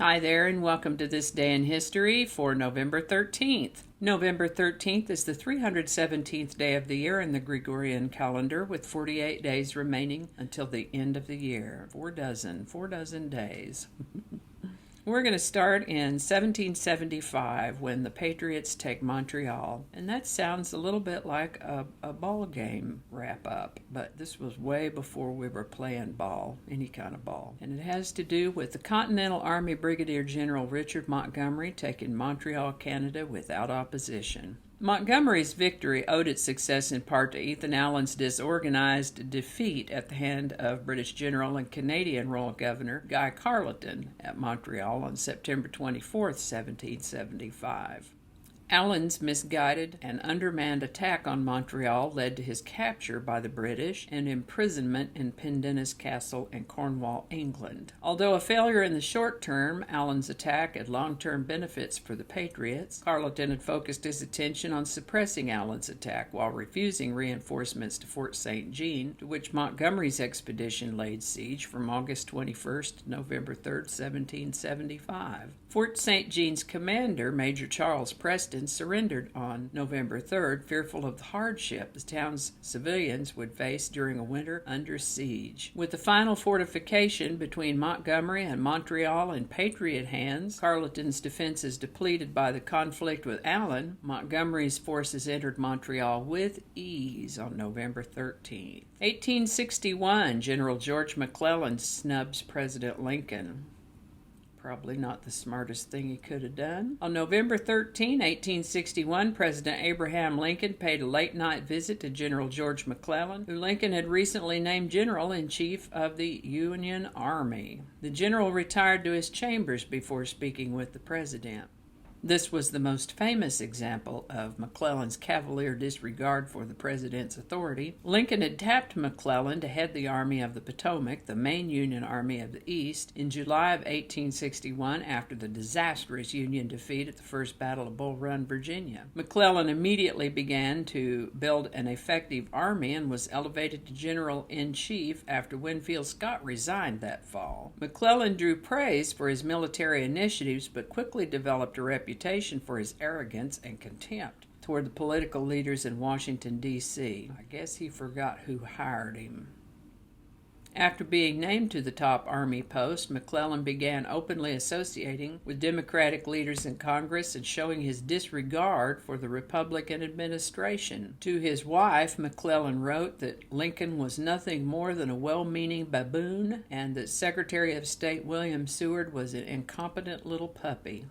Hi there, and welcome to this day in history for November 13th. November 13th is the 317th day of the year in the Gregorian calendar, with 48 days remaining until the end of the year. Four dozen days. We're going to start in 1775 when the Patriots take Montreal. And that sounds a little bit like a ball game wrap-up, but this was way before we were playing ball, any kind of ball. And it has to do with the Continental Army Brigadier General Richard Montgomery taking Montreal, Canada without opposition. Montgomery's victory owed its success in part to Ethan Allen's disorganized defeat at the hand of British General and Canadian Royal Governor Guy Carleton at Montreal on September 24, 1775. Allen's misguided and undermanned attack on Montreal led to his capture by the British and imprisonment in Pendennis Castle in Cornwall, England. Although a failure in the short term, Allen's attack had long-term benefits for the Patriots. Carleton had focused his attention on suppressing Allen's attack while refusing reinforcements to Fort St. Jean, to which Montgomery's expedition laid siege from August 21st to November 3rd, 1775. Fort St. Jean's commander, Major Charles Preston, surrendered on November 3rd, fearful of the hardship the town's civilians would face during a winter under siege. With the final fortification between Montgomery and Montreal in Patriot hands, Carleton's defenses depleted by the conflict with Allen, Montgomery's forces entered Montreal with ease on November 13th. 1861, General George McClellan snubs President Lincoln. Probably not the smartest thing he could have done. On November 13, 1861, President Abraham Lincoln paid a late-night visit to General George McClellan, who Lincoln had recently named General-in-Chief of the Union Army. The general retired to his chambers before speaking with the president. This was the most famous example of McClellan's cavalier disregard for the president's authority. Lincoln had tapped McClellan to head the Army of the Potomac, the main Union Army of the East, in July of 1861 after the disastrous Union defeat at the First Battle of Bull Run, Virginia. McClellan immediately began to build an effective army and was elevated to General-in-Chief after Winfield Scott resigned that fall. McClellan drew praise for his military initiatives, but quickly developed a reputation for his arrogance and contempt toward the political leaders in Washington, D.C. I guess he forgot who hired him. After being named to the top Army post, McClellan began openly associating with Democratic leaders in Congress and showing his disregard for the Republican administration. To his wife, McClellan wrote that Lincoln was nothing more than a well-meaning baboon and that Secretary of State William Seward was an incompetent little puppy.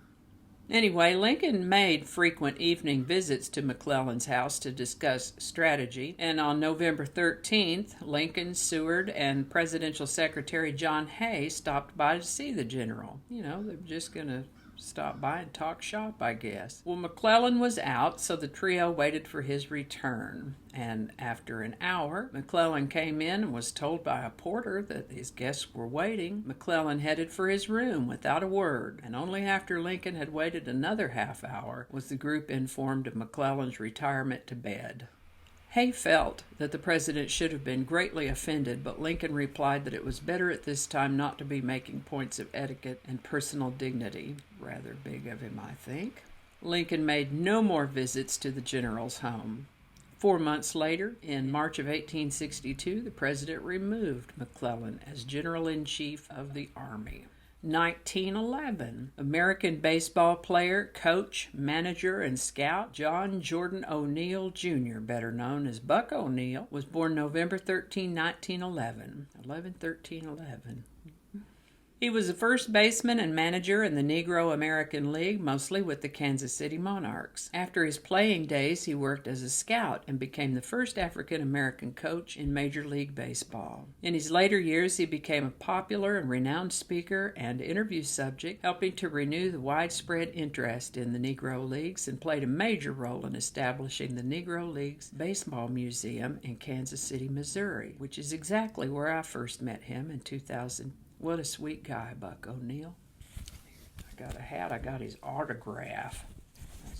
Anyway, Lincoln made frequent evening visits to McClellan's house to discuss strategy, and on November 13th, Lincoln, Seward, and Presidential Secretary John Hay stopped by to see the general. They're just going to stop by and talk shop, I guess. Well, McClellan was out, so the trio waited for his return. And after an hour, McClellan came in and was told by a porter that his guests were waiting. McClellan headed for his room without a word, and only after Lincoln had waited another half hour was the group informed of McClellan's retirement to bed. Hay felt that the president should have been greatly offended, but Lincoln replied that it was better at this time not to be making points of etiquette and personal dignity. Rather big of him, I think. Lincoln made no more visits to the general's home. 4 months later, in March of 1862, the president removed McClellan as General-in-Chief of the Army. 1911, American baseball player, coach, manager, and scout John Jordan O'Neill Jr., better known as Buck O'Neill, was born November 13, 1911. 11-13-11. He was the first baseman and manager in the Negro American League, mostly with the Kansas City Monarchs. After his playing days, he worked as a scout and became the first African-American coach in Major League Baseball. In his later years, he became a popular and renowned speaker and interview subject, helping to renew the widespread interest in the Negro Leagues, and played a major role in establishing the Negro Leagues Baseball Museum in Kansas City, Missouri, which is exactly where I first met him in 2000. What a sweet guy, Buck O'Neill. I got a hat. I got his autograph.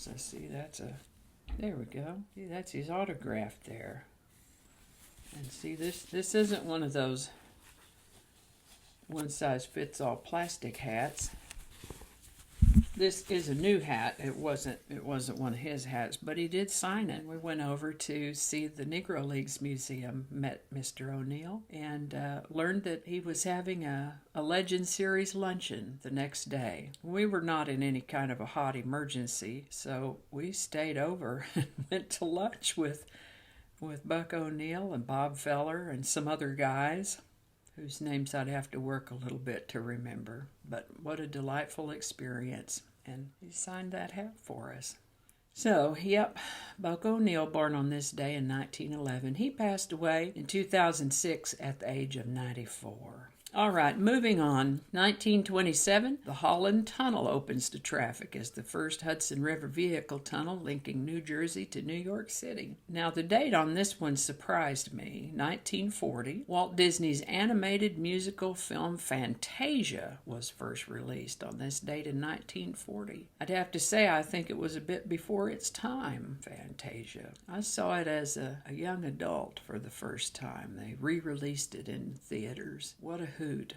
Let's see, there we go. See, that's his autograph there. And see, this isn't one of those one-size-fits-all plastic hats. This is a new hat. It wasn't one of his hats, but he did sign it. We went over to see the Negro Leagues Museum, met Mr. O'Neill, and learned that he was having a Legend Series luncheon the next day. We were not in any kind of a hot emergency, so we stayed over and went to lunch with Buck O'Neill and Bob Feller and some other guys whose names I'd have to work a little bit to remember. But what a delightful experience. And he signed that hat for us. So, yep, Buck O'Neill, born on this day in 1911. He passed away in 2006 at the age of 94. All right, moving on. 1927, the Holland Tunnel opens to traffic as the first Hudson River vehicle tunnel linking New Jersey to New York City. Now, the date on this one surprised me. 1940, Walt Disney's animated musical film Fantasia was first released on this date in 1940. I'd have to say I think it was a bit before its time, Fantasia. I saw it as a young adult for the first time. They re-released it in theaters. What a hoot.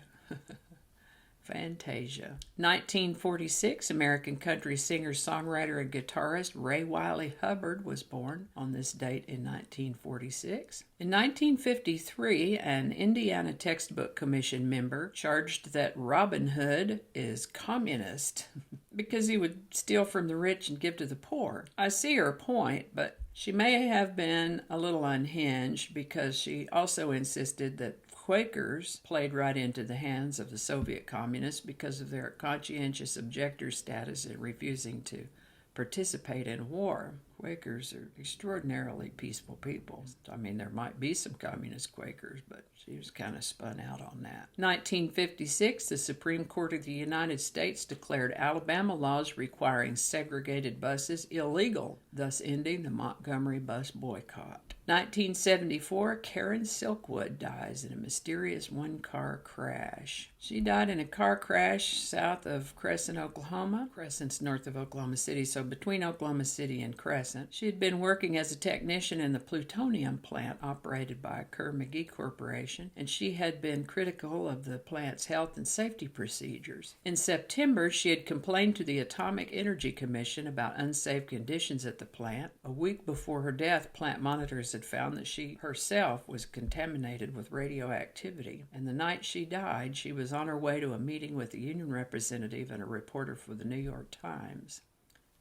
Fantasia. 1946, American country singer, songwriter, and guitarist Ray Wiley Hubbard was born on this date in 1946. In 1953, an Indiana Textbook Commission member charged that Robin Hood is communist because he would steal from the rich and give to the poor. I see her point, but she may have been a little unhinged because she also insisted that Quakers played right into the hands of the Soviet communists because of their conscientious objector status in refusing to participate in war. Quakers are extraordinarily peaceful people. I mean, there might be some communist Quakers, but she was kind of spun out on that. 1956, the Supreme Court of the United States declared Alabama laws requiring segregated buses illegal, thus ending the Montgomery Bus Boycott. 1974, Karen Silkwood dies in a mysterious one-car crash. She died in a car crash south of Crescent, Oklahoma. Crescent's north of Oklahoma City, so between Oklahoma City and Crescent. She had been working as a technician in the plutonium plant operated by Kerr-McGee Corporation, and she had been critical of the plant's health and safety procedures. In September, she had complained to the Atomic Energy Commission about unsafe conditions at the plant. A week before her death, plant monitors had found that she herself was contaminated with radioactivity, and the night she died, she was on her way to a meeting with a union representative and a reporter for the New York Times.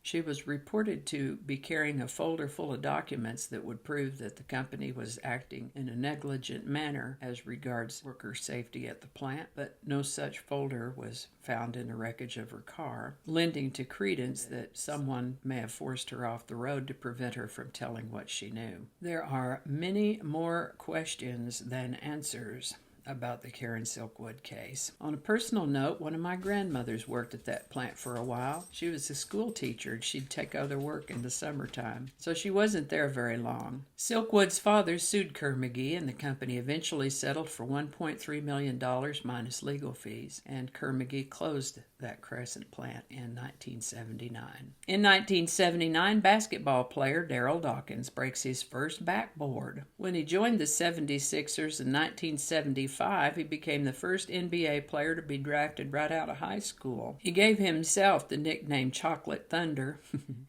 She was reported to be carrying a folder full of documents that would prove that the company was acting in a negligent manner as regards worker safety at the plant, but no such folder was found in the wreckage of her car, lending to credence that someone may have forced her off the road to prevent her from telling what she knew. There are many more questions than answers about the Karen Silkwood case. On a personal note, one of my grandmothers worked at that plant for a while. She was a school teacher and she'd take other work in the summertime, so she wasn't there very long. Silkwood's father sued Kerr-McGee and the company eventually settled for $1.3 million minus legal fees, and Kerr-McGee closed that Crescent plant in 1979. In 1979, basketball player Darryl Dawkins breaks his first backboard. When he joined the 76ers in 1975, he became the first NBA player to be drafted right out of high school. He gave himself the nickname Chocolate Thunder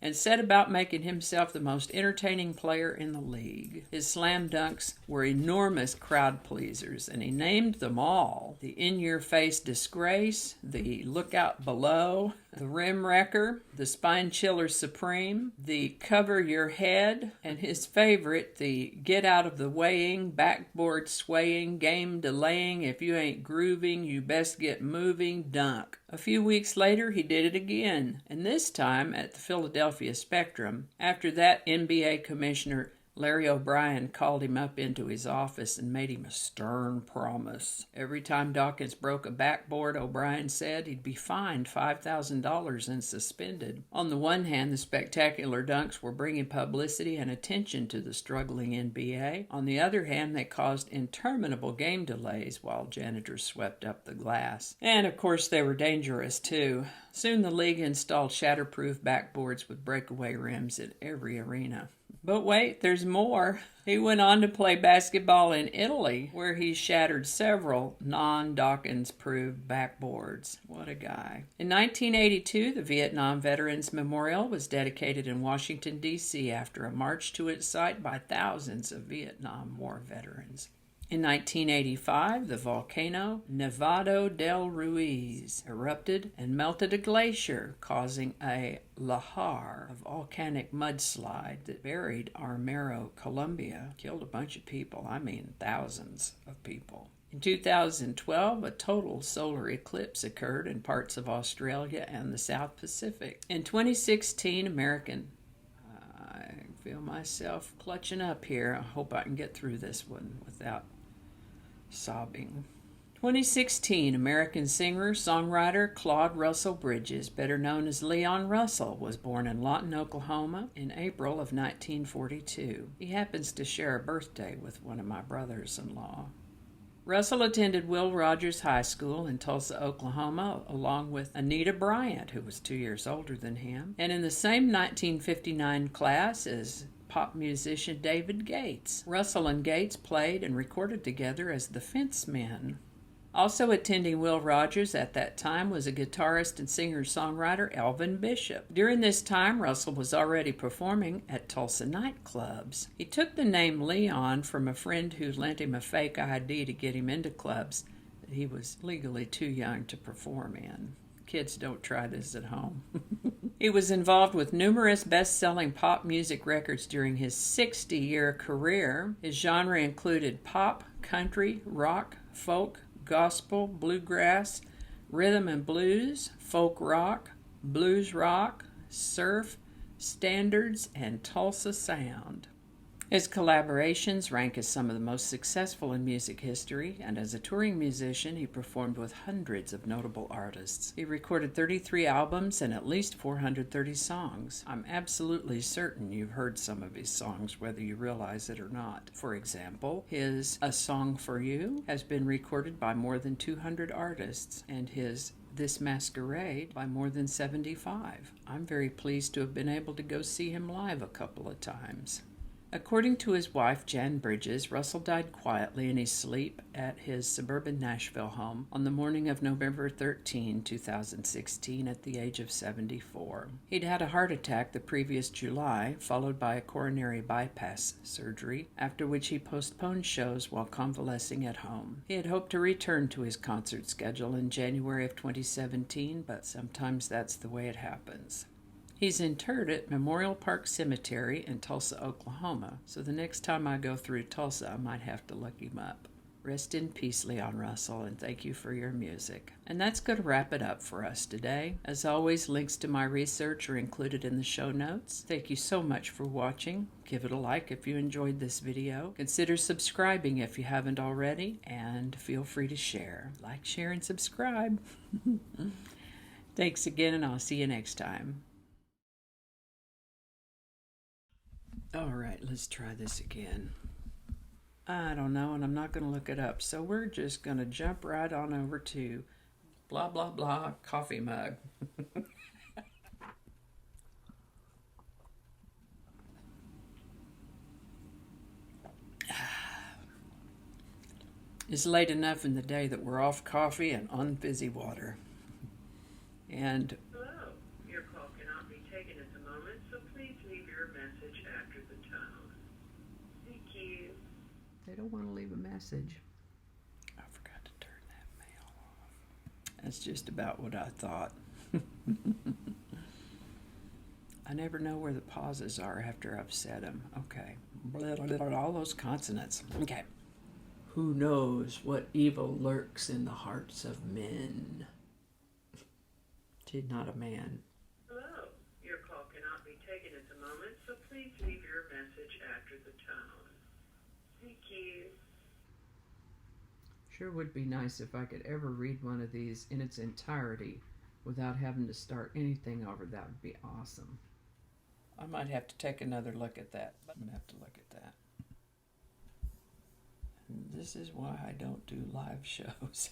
and set about making himself the most entertaining player in the league. His slam dunks were enormous crowd pleasers, and he named them all: the in-your-face disgrace, the lookout below, the rim wrecker, the spine chiller supreme, the cover your head, and his favorite, the get out of the weighing, backboard swaying, game delaying, if you ain't grooving, you best get moving dunk. A few weeks later, he did it again, and this time at the Philadelphia Spectrum. After that, NBA Commissioner Larry O'Brien called him up into his office and made him a stern promise. Every time Dawkins broke a backboard, O'Brien said he'd be fined $5,000 and suspended. On the one hand, the spectacular dunks were bringing publicity and attention to the struggling NBA. On the other hand, they caused interminable game delays while janitors swept up the glass. And of course, they were dangerous too. Soon the league installed shatterproof backboards with breakaway rims in every arena. But wait, there's more. He went on to play basketball in Italy, where he shattered several non-Dawkins-proved backboards. What a guy. In 1982, the Vietnam Veterans Memorial was dedicated in Washington, D.C. after a march to its site by thousands of Vietnam War veterans. In 1985, the volcano Nevado del Ruiz erupted and melted a glacier, causing a lahar, a volcanic mudslide that buried Armero, Colombia, killed a bunch of people, thousands of people. In 2012, a total solar eclipse occurred in parts of Australia and the South Pacific. In 2016, I feel myself clutching up here. I hope I can get through this one without sobbing. 2016, American singer, songwriter Claude Russell Bridges, better known as Leon Russell, was born in Lawton, Oklahoma in April of 1942. He happens to share a birthday with one of my brothers-in-law. Russell attended Will Rogers High School in Tulsa, Oklahoma, along with Anita Bryant, who was 2 years older than him, and in the same 1959 class as pop musician David Gates. Russell and Gates played and recorded together as the Fencemen. Also attending Will Rogers at that time was a guitarist and singer-songwriter Elvin Bishop. During this time, Russell was already performing at Tulsa nightclubs. He took the name Leon from a friend who lent him a fake ID to get him into clubs that he was legally too young to perform in. Kids, don't try this at home. He was involved with numerous best-selling pop music records during his 60-year career. His genre included pop, country, rock, folk, gospel, bluegrass, rhythm and blues, folk rock, blues rock, surf, standards, and Tulsa sound. His collaborations rank as some of the most successful in music history, and as a touring musician, he performed with hundreds of notable artists. He recorded 33 albums and at least 430 songs. I'm absolutely certain you've heard some of his songs, whether you realize it or not. For example, his A Song for You has been recorded by more than 200 artists, and his This Masquerade by more than 75. I'm very pleased to have been able to go see him live a couple of times. According to his wife, Jan Bridges, Russell died quietly in his sleep at his suburban Nashville home on the morning of November 13, 2016, at the age of 74. He'd had a heart attack the previous July, followed by a coronary bypass surgery, after which he postponed shows while convalescing at home. He had hoped to return to his concert schedule in January of 2017, but sometimes that's the way it happens. He's interred at Memorial Park Cemetery in Tulsa, Oklahoma, so the next time I go through Tulsa, I might have to look him up. Rest in peace, Leon Russell, and thank you for your music. And that's going to wrap it up for us today. As always, links to my research are included in the show notes. Thank you so much for watching. Give it a like if you enjoyed this video. Consider subscribing if you haven't already, and feel free to share. Like, share, and subscribe. Thanks again, and I'll see you next time. All right, let's try this again. I don't know, and I'm not going to look it up. So we're just going to jump right on over to blah, blah, blah, coffee mug. It's late enough in the day that we're off coffee and on fizzy water. And hello, your call cannot be taken at the moment, so please leave your message after the tone. Thank you. They don't want to leave a message. I forgot to turn that mail off. That's just about what I thought. I never know where the pauses are after I've said them. Okay. All those consonants. Okay. Who knows what evil lurks in the hearts of men? She's not a man. Hello, your call cannot be taken at the moment, so please leave your message after the tone. Thank you. Sure would be nice if I could ever read one of these in its entirety without having to start anything over. That would be awesome. I might have to take another look at that. I'm going to have to look at that. And this is why I don't do live shows.